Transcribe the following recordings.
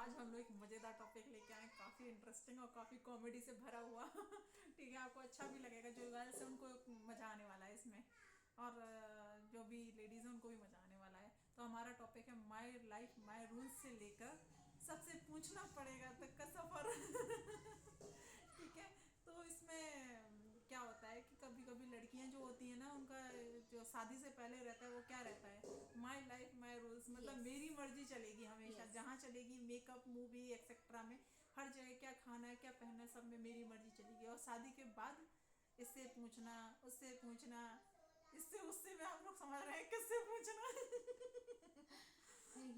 आज हम लोग एक मज़ेदार टॉपिक लेके आए, काफ़ी इंटरेस्टिंग और काफ़ी कॉमेडी से भरा हुआ। ठीक है, आपको अच्छा भी लगेगा, जो गर्ल्स है उनको मज़ा आने वाला है इसमें, और जो भी लेडीज़ हैं उनको भी मज़ा आने वाला है। तो हमारा टॉपिक है माई लाइफ माई रूल्स से लेकर सबसे पूछना पड़ेगा तक का सफ़र। ठीक है। तो इसमें क्या होता है कि कभी कभी लड़कियां जो होती हैं ना, उनका जो शादी से पहले रहता है वो क्या रहता है, माई लाइफ माई रूल्स, मतलब यस। मेरी मर्जी चलेगी हमेशा, यस। जहाँ चलेगी मेकअप मूवी एक्सेट्रा में, हर जगह क्या खाना है क्या पहनना है सब में मेरी मर्जी चलेगी। और शादी के बाद इससे पूछना उससे पूछना, इससे उससे में हम लोग समझ रहे हैं किससे पूछना।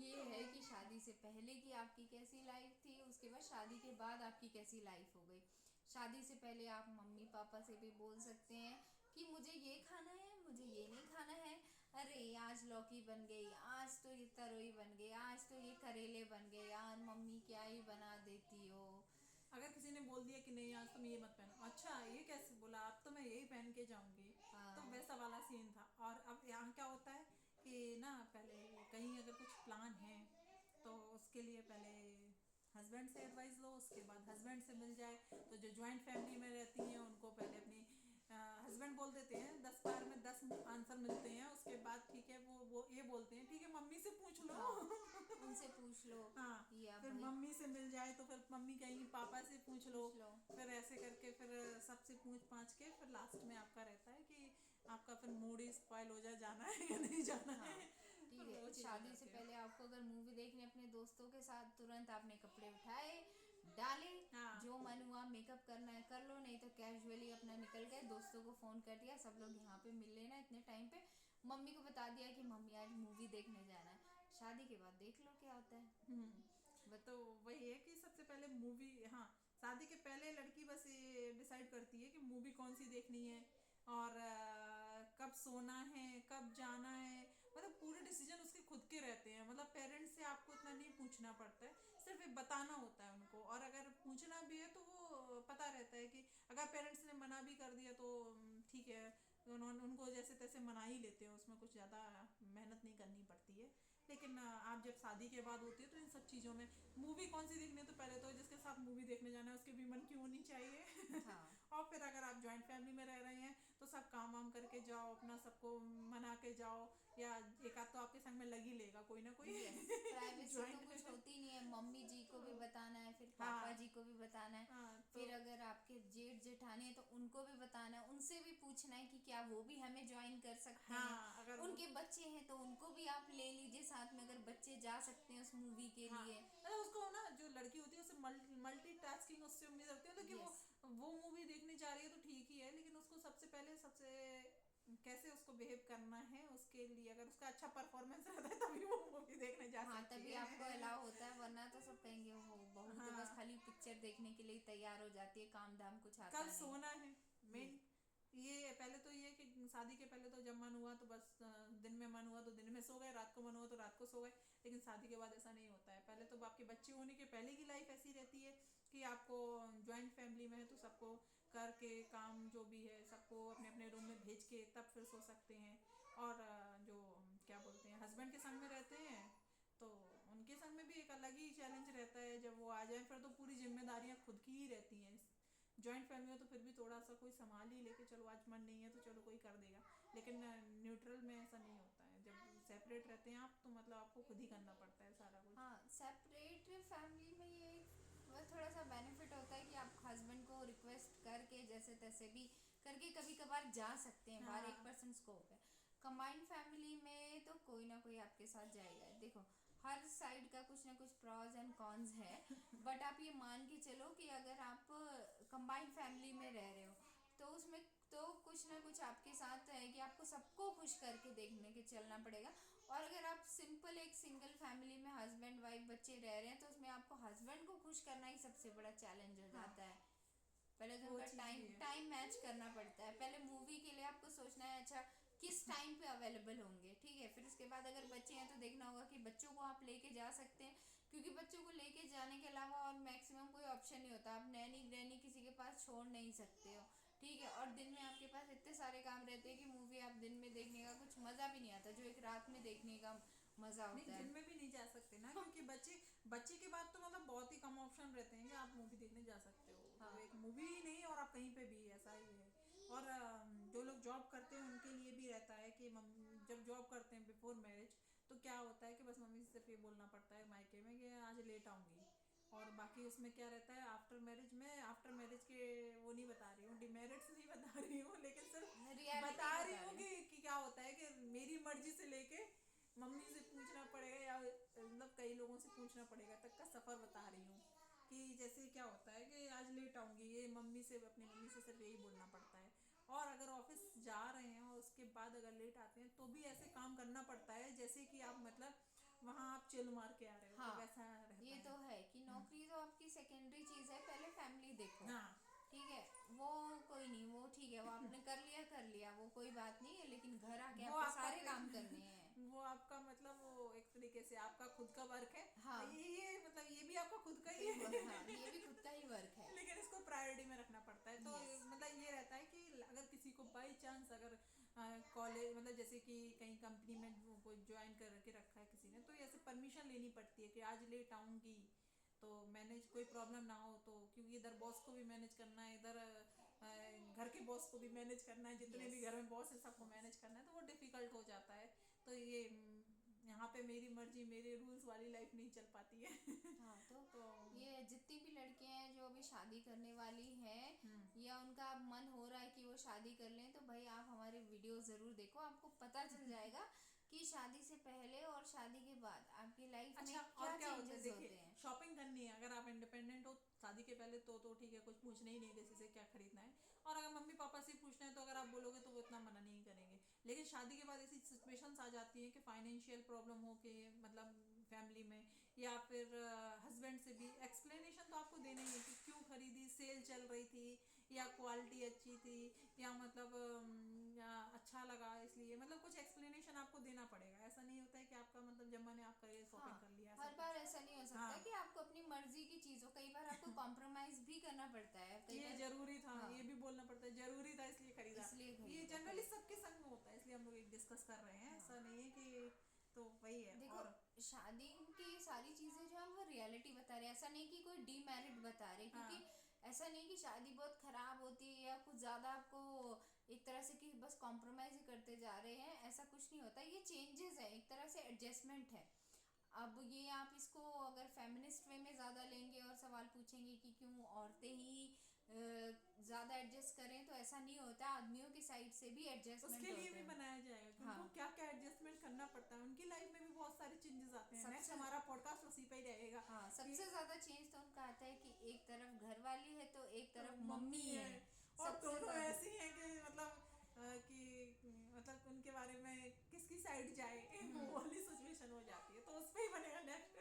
ये है कि तो शादी से पहले की आपकी कैसी लाइफ थी, उसके बाद शादी के बाद आपकी कैसी लाइफ हो गई। शादी से पहले आप मम्मी पापा से भी बोल सकते हैं कि मुझे ये खाना है, मुझे ये नहीं खाना है। अरे आज लौकी बन गई, आज तो ये तरोई बन गई, आज तो ये करेले बन गए, यार मम्मी क्या ही बना देती हो। अगर किसी ने बोल दिया कि नहीं आज तुम ये मत पहनो, अच्छा ये कैसे बोला, अब तो मैं यही पहन के जाऊंगी। तो हाँ। वैसा वाला सीन था। और अब यहाँ क्या होता है कि ना, पहले कहीं अगर कुछ प्लान है तो उसके लिए पहले हस्बैंड से एडवाइस लो, उसके बाद हस्बैंड से मिल जाए। तो जो जॉइंट फैमिली में रहती हैं उनको पहले अपनी हस्बैंड बोल देते हैं, 10 बार में 10 आंसर मिलते हैं, उसके बाद ठीक है वो ये बोलते हैं ठीक है मम्मी से पूछ लो। हाँ, उनसे पूछ लो। हाँ, या फिर भाई मम्मी से मिल जाए तो फिर मम्मी कहेंगी पापा से पूछ लो। पूछ लो। फिर ऐसे करके फिर सबसे पूछ पाछ के फिर लास्ट में आपका रहता है कि आपका फिर मूड ही स्पॉइल हो जाए, जाना है या नहीं जाना है। हाँ, फिर ठीक वो है। चीज़ हो शादी से जाती है। पहले आपको अगर मूवी देखने अपने दोस्तों के साथ, तुरंत आपने कपड़े उठाए, डाले, हाँ जो मन हुआ मेकअप करना है कर लो, नहीं तो कैजुअली अपना निकल गए, दोस्तों को फ़ोन कर दिया सब लोग यहाँ पे मिल लेना इतने टाइम पे, मम्मी को बता दिया कि मम्मी आज मूवी देखने जाना है। शादी के बाद देख लो क्या होता है। तो वही है कि सबसे पहले मूवी, हाँ, शादी के पहले लड़की बस ये डिसाइड करती है कि मूवी कौन सी देखनी है, और कब सोना है कब जाना है, मतलब पूरे डिसीजन उसके खुद के रहते हैं। मतलब पेरेंट्स से आपको इतना नहीं पूछना पड़ता है, सिर्फ ये बताना होता है उनको। और अगर पूछना भी है तो वो पता रहता है कि अगर पेरेंट्स ने मना भी कर दिया तो ठीक है, उन्होंने उनको जैसे तैसे मना ही लेते हैं, उसमें कुछ ज़्यादा मेहनत नहीं करनी पड़ती है। लेकिन आप जब शादी के बाद होती है तो इन सब चीज़ों में मूवी कौन सी देखनी है, तो पहले तो जिसके साथ मूवी देखने जाना है उसकी भी मन की होनी चाहिए। हाँ। और फिर अगर आप जॉइंट फैमिली में रह रहे हैं तो सब काम वाम करके जाओ, अपना सबको मना के जाओ, या एक आध तो आपके संग में लग ही लेगा कोई ना कोई। यस। प्राइवेसी तो कुछ जॉइंट। होती नहीं है, मम्मी जी को भी बताना है, फिर पापा हाँ जी को भी बताना है, हाँ। तो फिर अगर आपके जेठ जेठानी है तो उनको भी बताना है, उनसे भी पूछना है कि क्या वो भी हमें ज्वाइन कर सकते हैं। हाँ अगर वो, उनके बच्चे हैं तो उनको भी आप ले लीजिए साथ में, अगर बच्चे जा सकते हैं उस मूवी के हाँ लिए। मतलब उसको ना, जो लड़की होती है उससे मल्टी टास्किंग उससे उम्मीद रखती है, तो कि यस। वो मूवी देखने जा रही है तो ठीक ही है, लेकिन उसको सबसे पहले सबसे कैसे उसको बिहेव करना है उसके लिए, अगर उसका अच्छा परफॉर्मेंस रहता है तभी वो मूवी देखने जा हाँ, सकती तभी आपको है। अलाउ होता है, वरना तो सब कहेंगे हो बहू तो बस हाँ, खाली पिक्चर देखने के लिए तैयार हो जाती है, काम धाम कुछ कल आता नहीं। सोना है ये। मेन। ये पहले तो ये कि शादी के पहले तो जब मन हुआ तो बस दिन में मन हुआ तो दिन में सो गए, रात को मन हुआ तो रात को सो गए। लेकिन शादी के बाद ऐसा नहीं होता है। पहले तो आपके बच्चे होने के पहले की लाइफ ऐसी रहती है कि आपको जॉइंट फैमिली में है तो सबको करके काम जो भी है सबको अपने अपने रूम में भेज के तब फिर सो सकते हैं। और जो क्या बोलते हैं हस्बैंड के संग में रहते हैं तो उनके संग में भी एक अलग ही चैलेंज रहता है, जब वो आ जाए फिर तो पूरी जिम्मेदारियां खुद की ही रहती हैं। जॉइंट फैमिली में तो फिर भी थोड़ा सा कोई संभाल ही लेके चलो, आज मन नहीं है तो चलो कोई कर देगा। लेकिन न्यूट्रल में ऐसा नहीं होता है, जब सेपरेट रहते हैं आप तो मतलब आपको खुद ही करना पड़ता है सारा कुछ। हाँ, सेपरेट फैमिली में ये वह थोड़ा सा बेनिफिट होता है कि आप हस्बैंड को रिक्वेस्ट करके जैसे तैसे भी करके कभी कभार जा सकते हैं, बाहर एक हाँ पर्सन स्कोप है। कंबाइंड फैमिली में तो कोई ना कोई आपके साथ जाएगा। देखो, हर साइड का कुछ ना कुछ प्रॉज एंड कॉन्स है, बट आप ये मान के चलो कि अगर आप कंबाइंड फैमिली में रह रहे हो तो उसमें तो कुछ ना कुछ आपके साथ है कि आपको सबको खुश करके देखने के चलना पड़ेगा। और अगर आप सिंपल एक सिंगल फैमिली में हस्बैंड वाइफ बच्चे रह रहे हैं तो उसमें आपको हस्बैंड को खुश करना ही सबसे बड़ा चैलेंज हो हाँ, जाता है। पहले तो वो उनका चीज़ टाइम भी है। टाइम मैच करना पड़ता है, पहले मूवी के लिए आपको सोचना है अच्छा किस टाइम पे अवेलेबल होंगे, ठीक है। फिर उसके बाद अगर बच्चे हैं तो देखना होगा कि बच्चों को आप लेके जा सकते हैं, क्योंकि बच्चों को लेके जाने के अलावा और मैक्सिमम कोई ऑप्शन नहीं होता, आप नैनी ग्रैनी किसी के पास छोड़ नहीं सकते हो, ठीक है। और दिन में आपके पास इतने सारे काम रहते हैं कि मूवी आप दिन में देखने का कुछ मज़ा भी नहीं आता जो एक रात में देखने का मज़ा नहीं, होता दिन है। में भी नहीं जा सकते ना, क्योंकि बच्चे बच्चे के बाद तो मतलब बहुत ही कम ऑप्शन रहते हैं कि आप मूवी देखने जा सकते हो। हाँ तो एक मूवी ही नहीं, और आप कहीं पे भी ऐसा ही है। और जो लोग जॉब करते हैं उनके लिए भी रहता है कि जब जॉब करते हैं बिफोर मैरिज, तो क्या होता है कि बस मम्मी से सिर्फ ये बोलना पड़ता है मायके में कि आज लेट आऊँगी। और बाकी उसमें क्या रहता है आफ्टर मैरिज में, आफ्टर मैरिज के वो नहीं बता रही हूँ, डिमेरिट्स नहीं बता रही हूँ, लेकिन सिर्फ रियलिटी बता रही बता हूँ रहे हैं। कि क्या होता है कि मेरी मर्जी से लेके मम्मी से पूछना पड़ेगा, या मतलब कई लोगों से पूछना पड़ेगा तक का सफ़र बता रही हूँ। कि जैसे क्या होता है कि आज लेट आऊँगी, ये मम्मी से, अपनी मम्मी से सिर्फ यही बोलना पड़ता है। और अगर ऑफिस जा रहे हैं और उसके बाद अगर लेट आते हैं तो भी ऐसे काम करना पड़ता है जैसे कि आप मतलब वहाँ आप चिल मार के आ रहे हो, तो हाँ वैसा रहता ये है। तो है कि नौकरी तो आपकी सेकेंडरी चीज है, पहले फैमिली देखो। हाँ, ठीक है, वो कोई नहीं, वो ठीक है, वो आपने कर लिया, वो कोई बात नहीं है, लेकिन घर आके वो आपको आपका सारे फिर काम करने हैं। वो आपका मतलब वो एक तरीके से आपका खुद का वर्क है। हाँ ये मतलब ये भी आपका खुद का ही है। हाँ ये भी खुद का ही वर्क है। लेकिन इसको प्रायोरिटी में रखना पड़ता है। तो यस। मतलब ये रहता है कि अगर किसी को बाई चांस अगर कॉलेज मतलब जैसे कि कहीं कंपनी में कोई ज्वाइन कर के रखा है किसी ने, तो ऐसे परमिशन लेनी पड़ती है कि आज लेट आऊँगी, तो मैनेज कोई प्रॉब्लम ना हो, तो क्योंकि इधर बॉस को भी मैनेज करना है, इधर घर के बॉस को भी मैनेज करना है, जितने भी यस। घर में बॉस है सबको मैनेज करना है, तो वो डिफ़िकल्ट हो जाता है। तो ये यहाँ पे मेरी मर्जी मेरे रूल्स वाली लाइफ नहीं चल पाती है। हाँ तो तो ये जितनी भी लड़कियां हैं जो अभी शादी करने वाली हैं, हम्म, या उनका अब मन हो रहा है कि वो शादी कर लें, तो भाई आप हमारे वीडियो ज़रूर देखो, आपको पता चल जाएगा कि शादी से पहले और शादी के बाद आपकी लाइफ में अच्छा और क्या क्या होता है, चेंजेस देखिए होते हैं। शॉपिंग करनी है, अगर आप इंडिपेंडेंट हो शादी के पहले तो ठीक है, कुछ पूछना ही नहीं किसी से क्या खरीदना है। और अगर मम्मी पापा से पूछना है तो अगर आप बोलोगे तो वो इतना मना नहीं करेंगे। लेकिन शादी के बाद ऐसी सिचुएशंस आ जाती हैं कि फाइनेंशियल प्रॉब्लम हो के मतलब फैमिली में, या फिर हस्बैंड से भी एक्सप्लेनेशन तो आपको देना ही है कि क्यों खरीदी, सेल चल रही थी, या क्वालिटी अच्छी थी, या मतलब या अच्छा लगा इसलिए, मतलब कुछ एक्सप्लेनेशन आपको देना पड़ेगा। ऐसा नहीं होता है कि आपका मतलब जब मैंने आपका ये हाँ शॉपिंग कर लिया ऐसा हर बार कुछ। ऐसा नहीं हो हाँ, सकता कि आपको अपनी मर्जी की चीज़ हो, कई बार आपको कॉम्प्रोमाइज भी करना पड़ता है कई ये बार। जरूरी था, हाँ ये भी बोलना पड़ता है, जरूरी था इसलिए खरीदा। इसलिए ये खरीदा, जनरली करेक्ट। सबके संग में होता है, इसलिए हम लोग एक डिस्कस कर रहे हैं, हाँ ऐसा नहीं है कि तो वही है। देखो, और शादी की सारी चीजें जो हम वो रियलिटी बता रहे हैं, ऐसा नहीं कि कोई डीमेरिट बता रहे, क्योंकि हाँ, ऐसा नहीं कि शादी बहुत खराब होती है या कुछ ज्यादा आपको एक तरह से कि बस कॉम्प्रोमाइज ही करते जा रहे हैं, ऐसा कुछ नहीं होता। ये चेंजेस है, एक तरह से एडजस्टमेंट है। अब ये आप इसको अगर फेमिनिस्ट वे में ज़्यादा लेंगे और सवाल पूछेंगे कि क्यों औरतें ही ज़्यादा एडजस्ट करें, तो ऐसा नहीं होता, आदमियों की साइड से भी एडजस्टमेंट उसके लिए होते भी हैं। बनाया जाएगा कि हाँ उनको क्या क्या एडजस्टमेंट करना पड़ता है, उनकी लाइफ में भी बहुत सारे चेंजेस आते हैं। नेक्स्ट सबसे हमारा पॉडकास्ट उसी पे ही रहेगा हाँ कि सबसे ज्यादा चेंज तो उनका आता है कि एक तरफ घर वाली है तो एक तरफ मम्मी मम्मी है। है, और सबसे दोनों ज्यादा ऐसी हैं कि मतलब कि मतलब उनके बारे में किसकी साइड जाए वो हम्म वाली सिचुएशन हो जाती है, तो उस पे ही बनेगा नेक्स्ट।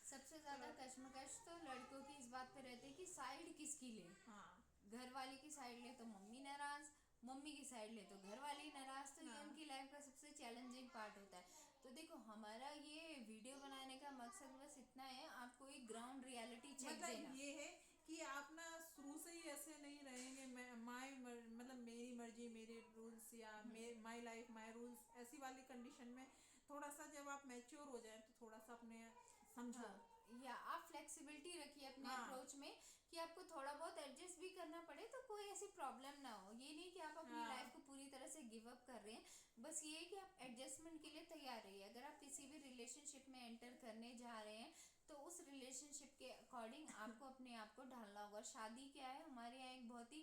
सबसे तो ज्यादा कश्मकश तो लड़कों की इस बात पे रहती है कि साइड किसकी ले। हाँ, घर वाले की साइड ले तो मम्मी नाराज, मम्मी की साइड ले तो घर वाले ही नाराज, तो ये हाँ, उनकी लाइफ का सबसे चैलेंजिंग पार्ट होता है। तो देखो हमारा ये वीडियो बनाने का मकसद बस इतना है, आपको एक ग्राउंड रियलिटी चेक मतलब देना। ये है कि आप ना शुरू से ही ऐसे नहीं रहेंगे, मैं मतलब मेरी मर्जी मेरे रूल्स, या माई लाइफ माई रूल्स, ऐसी वाली कंडीशन में थोड़ा सा जब आप मैच्योर हो जाए तो थोड़ा सा अपने समझो। हाँ या आप फ्लेक्सिबिलिटी रखिए अपने हाँ, अप्रोच में, कि आपको थोड़ा बहुत एडजस्ट भी करना पड़े तो कोई ऐसी प्रॉब्लम ना हो। ये नहीं कि आप अपनी लाइफ हाँ, को पूरी तरह से गिव अप कर रहे हैं, बस ये है कि आप एडजस्टमेंट के लिए तैयार रहिए। अगर आप किसी भी रिलेशनशिप में एंटर करने जा रहे हैं तो उस रिलेशनशिप के अकॉर्डिंग आपको अपने आप को ढालना होगा। शादी क्या है, हमारे यहाँ एक बहुत ही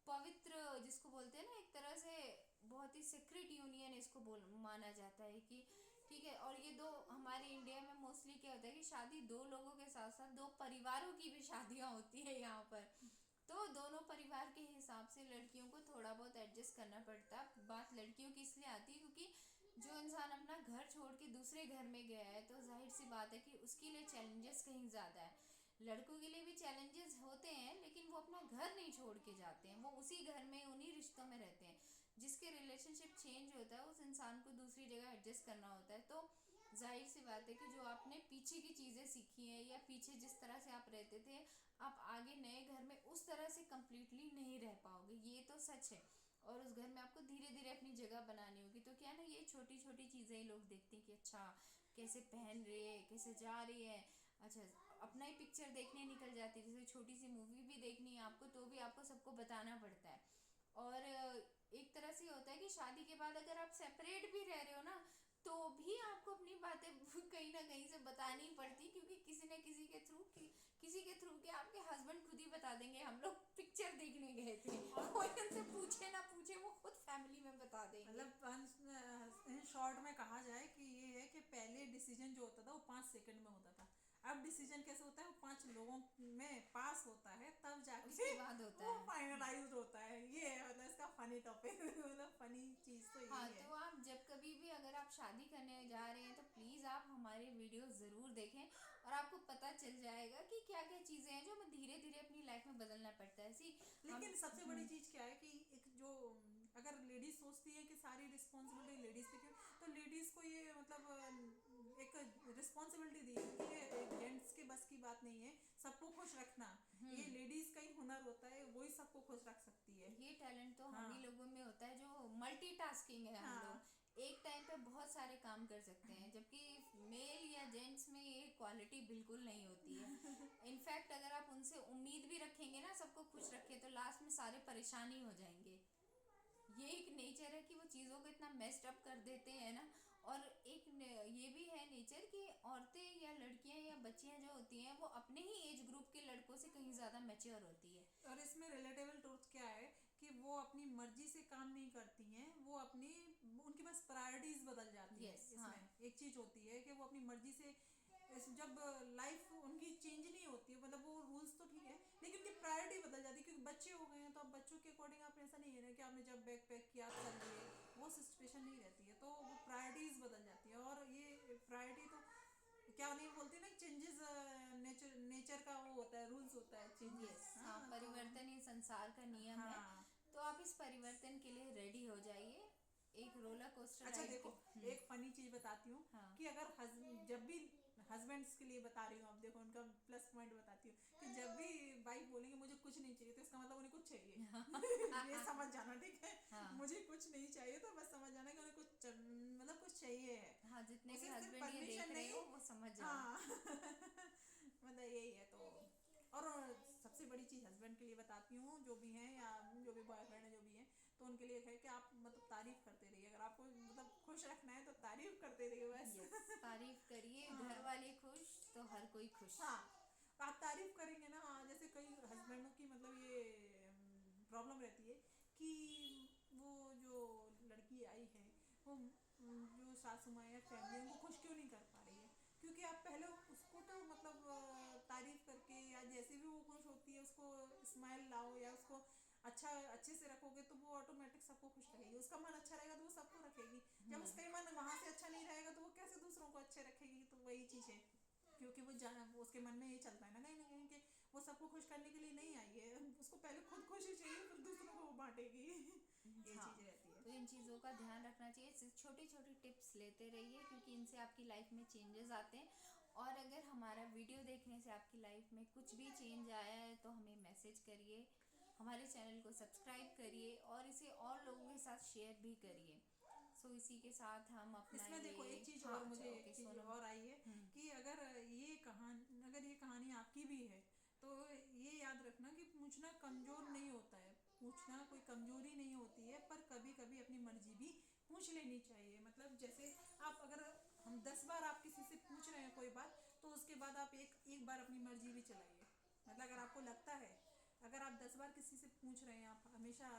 पवित्र, जिसको बोलते हैं ना एक तरह से बहुत ही सीक्रेट यूनियन इसको बोल माना जाता है कि ठीक है। और ये दो हमारे इंडिया में मोस्टली क्या होता है कि शादी दो लोगों के साथ साथ दो परिवारों की भी शादियां होती है यहाँ पर। तो दोनों परिवार के हिसाब से लड़कियों को थोड़ा बहुत एडजस्ट करना पड़ता है। बात लड़कियों की इसलिए आती है क्योंकि जो इंसान अपना घर छोड़ के दूसरे घर में गया है तो जाहिर सी बात है कि उसके लिए चैलेंजेस कहीं ज़्यादा है। लड़कों के लिए भी चैलेंजेस होते हैं लेकिन वो अपना घर नहीं छोड़ के जाते हैं, वो उसी घर में उन्हीं रिश्तों में रहते हैं। जिसके रिलेशनशिप चेंज होता है उस इंसान को दूसरी जगह एडजस्ट करना होता है। तो जाहिर सी बात है कि जो आपने पीछे की चीज़ें सीखी हैं या पीछे जिस तरह से आप रहते थे, आप आगे नए घर में उस तरह से कम्प्लीटली नहीं रह पाओगे, ये तो सच है। और उस घर में आपको धीरे धीरे अपनी जगह बनानी होगी। तो क्या है ना, ये छोटी छोटी चीज़ें ही लोग देखते हैं कि अच्छा कैसे पहन रही है, कैसे जा रही है। अच्छा, अपना ही पिक्चर देखने निकल जाती है, जैसे छोटी सी मूवी भी देखनी है आपको तो भी आपको सबको बताना पड़ता है। और एक तरह से होता है कि शादी के बाद अगर आप सेपरेट भी रह रहे हो ना तो भी आपको अपनी बातें कहीं ना कहीं से बतानी पड़ती, क्योंकि किसी न किसी के थ्रू किसी के थ्रू के आपके हस्बैंड खुद ही बता देंगे हम लोग पिक्चर देखने गए थे। कोई उनसे पूछे ना पूछे वो खुद फैमिली में बता देंगे। मतलब शॉर्ट में कहा जाए कि ये है कि पहले डिसीजन जो होता था वो 5 सेकंड में होता था, अब डिसीजन कैसे होता है, वो 5 लोगों में पास होता है तब जाके उसके बाद होता वो है। फाइनलाइज होता है। ये है मतलब इसका फनी टॉपिक मतलब फनी चीज तो हाँ, यही है। तो आप जब कभी भी अगर आप शादी करने जा रहे हैं तो प्लीज़ आप हमारे वीडियो ज़रूर देखें और आपको पता चल जाएगा कि क्या क्या चीज़ें हैं जो हमें धीरे धीरे अपनी लाइफ में बदलना पड़ता है। सी हम लेकिन सबसे बड़ी चीज क्या है कि एक जो अगर लेडीज सोचती है कि सारी रिस्पॉन्सिबिलिटी लेडीज पे क्यों, तो लेडीज को ये मतलब एक रिस्पॉन्सिबिलिटी दी है कि ये जेंट्स के बस की बात नहीं है सबको खुश रखना, ये लेडीज का ही हुनर होता है, वही सबको खुश रख सकती है। ये टैलेंट तो हाँ हम ही लोगों में होता है जो मल्टीटास्किंग है। हम हाँ लोग एक टाइम पे बहुत सारे काम कर सकते हैं, जबकि मेल या जेंट्स में ये क्वालिटी बिल्कुल नहीं होती है। इनफैक्ट अगर आप उनसे उम्मीद भी रखेंगे ना सबको खुश रखे तो लास्ट में सारे परेशान ही हो जाएंगे। ये एक नेचर है कि वो चीज़ों को इतना मेस्ड अप कर देते हैं ना। और ये भी है नेचर कि औरतें या लड़कियां या बच्चियां जो होती हैं वो अपने ही एज ग्रुप के लड़कों से कहीं ज़्यादा मैच्योर होती है। और इसमें रिलेटेबल ट्रूथ क्या है कि वो अपनी मर्जी से काम नहीं करती हैं, वो अपनी उनके पास प्रायोरिटीज बदल जाती है। यस, हाँ। इसमें एक चीज होती है कि वो अपनी मर्जी से जब लाइफ उनकी चेंज नहीं होती है, मतलब वो रूल्स तो ठीक है लेकिन उनकी प्रायोरिटी बदल जाती है क्योंकि बच्चे हो गए हैं, तो अब बच्चों के अकॉर्डिंग आप ऐसा नहीं है ना कि आपने जब बैग पैक किया आप चल दिए, वो सिचुएशन नहीं रहती है, तो वो प्रायोरिटीज बदल जाती है। और ये प्रायोरिटी तो क्या नहीं बोलती ना, चेंजेस नेचर नेचर का वो होता है, रूल्स होता है चेंजेस। यस, हाँ, हाँ तो परिवर्तन ही संसार का नियम है। हाँ तो आप इस परिवर्तन के लिए रेडी हो जाइए। एक रोलर कोस्टर अच्छा राइड देखो, के। एक फनी चीज बताती हूँ हाँ। कि अगर जब भी हस्बैंड्स के लिए बता रही हूँ, आप देखो उनका प्लस पॉइंट बताती हूँ कि जब भी वाइफ बोलेंगे मुझे कुछ नहीं चाहिए तो इसका मतलब उन्हें कुछ चाहिए ये समझ जाना, ठीक है। हाँ। मुझे कुछ नहीं चाहिए तो बस समझ जाना कि उन्हें कुछ मतलब कुछ चाहिए है। हाँ, जितने भी उसे सिर्फ हस्बैंड ये देख परमिशन रहे नहीं, हो वो समझ जाओ। हाँ मतलब यही है। तो और सबसे बड़ी चीज हस्बैंड के लिए बताती हूँ जो भी हैं या जो भी बॉयफ्रेंड है जो भी हैं, तो उनके लिए है कि आप मतलब तारीफ करते रहिए, अगर आपको मतलब खुश रखना है तो तारीफ करते रहिए बस। यस, तारीफ करिए, हाँ घर वाले खुश तो हर कोई खुश। हाँ आप तारीफ करेंगे ना, जैसे कई हस्बैंडों की मतलब ये प्रॉब्लम रहती है कि वो जो लड़की आई है वो जो सासू माँ या फैमिली उनको खुश क्यों नहीं कर पा रही है, क्योंकि आप पहले उसको तो मतलब तारीफ करके या जैसे भी वो खुश होती है उसको स्माइल लाओ या उसको अच्छा अच्छे से रखोगे तो वो ऑटोमेटिक सबको खुश रखेगी, उसका मन अच्छा रहेगा तो वो सबको रखेगी। जब उसका ही मन वहां से अच्छा नहीं रहेगा तो वो कैसे दूसरों को अच्छे रखेगी, तो वही चीज है। क्योंकि वो उसके मन में ये चलता है ना कहीं कि वो सबको खुश करने के लिए नहीं आई है, उसको पहले खुद खुशी चाहिए फिर दूसरों को वो बांटेगी ये हाँ, चीज रहती है। तो इन चीज़ों का ध्यान रखना चाहिए, छोटी छोटी टिप्स लेते रहिए क्योंकि इनसे आपकी लाइफ में चेंजेस आते हैं। और अगर हमारा वीडियो देखने से आपकी लाइफ में कुछ भी चेंज आया है तो हमें मैसेज करिए, हमारे चैनल को सब्सक्राइब करिए और इसे और लोगों के साथ शेयर भी करिए। सो इसी के साथ हम अपना इसमें देखो ये एक चीज हाँ, और अच्छा, मुझे ओके, एक चीज सोनम। और आई है कि अगर ये कहानी आपकी भी है तो ये याद रखना कि पूछना कमजोर नहीं होता है, पूछना कोई कमजोरी नहीं होती है, पर कभी कभी अपनी मर्जी भी पूछ लेनी चाहिए। मतलब जैसे आप अगर हम 10 बार आप किसी से पूछ रहे हैं कोई बात तो उसके बाद आप एक बार अपनी मर्जी भी चलाइए। मतलब अगर आपको लगता है, अगर आप 10 बार किसी से पूछ रहे हैं, आप हमेशा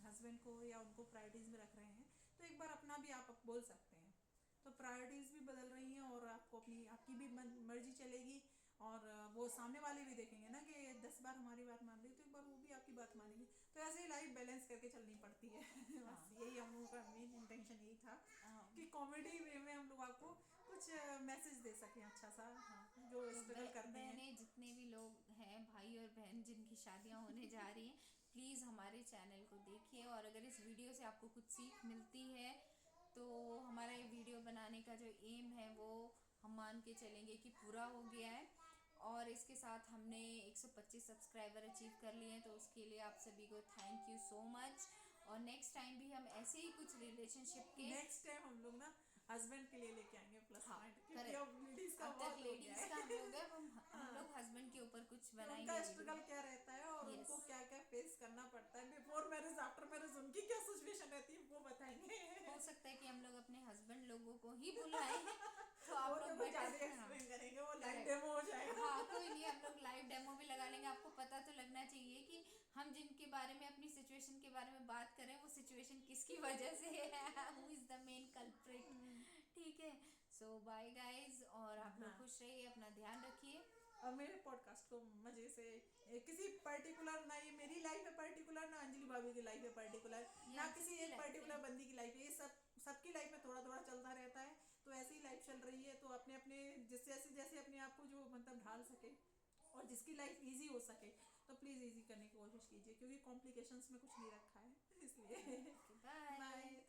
हस्बैंड को या उनको प्रायोरिटीज में रख रहे हैं, तो एक बार अपना भी आप बोल सकते हैं। तो प्रायोरिटीज भी बदल रही हैं और आपको अपनी आपकी भी मर्जी चलेगी और वो सामने वाले भी देखेंगे ना कि 10 बार हमारी बात मान रही तो एक बार वो भी आपकी बात मानेंगे। तो ऐसे ही लाइफ बैलेंस करके चलनी पड़ती है बस हाँ। यही हम लोगों का मेन इंटेंशन यही था हाँ। कि कॉमेडी वे में हम लोग आपको कुछ मैसेज दे सकें अच्छा सा, हाँ, जो तो स्ट्रगल करते हैं। बहनें जितने भी लोग हैं, भाई और बहन जिनकी शादियां होने जा रही हैं, प्लीज़ हमारे चैनल को देखिए और अगर इस वीडियो से आपको कुछ सीख मिलती है तो हमारा ये वीडियो बनाने का जो एम है वो हम मान के चलेंगे कि पूरा हो गया है। और इसके साथ हमने 125 सब्सक्राइबर अचीव कर लिए हैं, तो उसके लिए आप सभी को थैंक यू सो मच। और नेक्स्ट टाइम भी हम ऐसे ही कुछ रिलेशनशिप के नेक्स्ट टाइम हम लोग ना हस्बैंड के लिए लेके आएंगे प्लस हाँ, पॉइंट, क्योंकि करेक्ट, अब लेडीज का अब तक बहुत हो गया लेडीज है का हो गया, अब हम लोगों को ही बुलाए हैं तो आप वो लोग तो कुछ ज्यादा बेटर एक्सप्लेन करेंगे, वो लाइव Correct. डेमो हो जाएगा। हाँ कोई नहीं, हम लोग लाइव डेमो भी लगा लेंगे। आपको पता तो लगना चाहिए कि हम जिनके बारे में अपनी सिचुएशन के बारे में बात करें वो सिचुएशन किसकी वजह से है, who is the main culprit. ठीक है, सो बाय गाइस, और आप लोग हाँ। खुश रहिए, अपना ध्यान रखिए। और मेरे पॉडकास्ट को मजे से किसी पर्टिकुलर, ना ये मेरी लाइफ है पर्टिकुलर, ना अंजलि भाभी की लाइफ है पर्टिकुलर, ना Yes, किसी सबकी एक life पर्टिकुलर है। बंदी की लाइफ है, ये सबकी लाइफ में थोड़ा थोड़ा चलता रहता है। तो ऐसी ही लाइफ चल रही है, तो अपने अपने जिससे जैसे जैसे अपने आप को जो मतलब ढाल सके और जिसकी लाइफ इजी हो सके तो प्लीज़ इजी करने की कोशिश कीजिए, क्योंकि कॉम्प्लिकेशंस में कुछ नहीं रखा है इसलिए। बाय। बाय।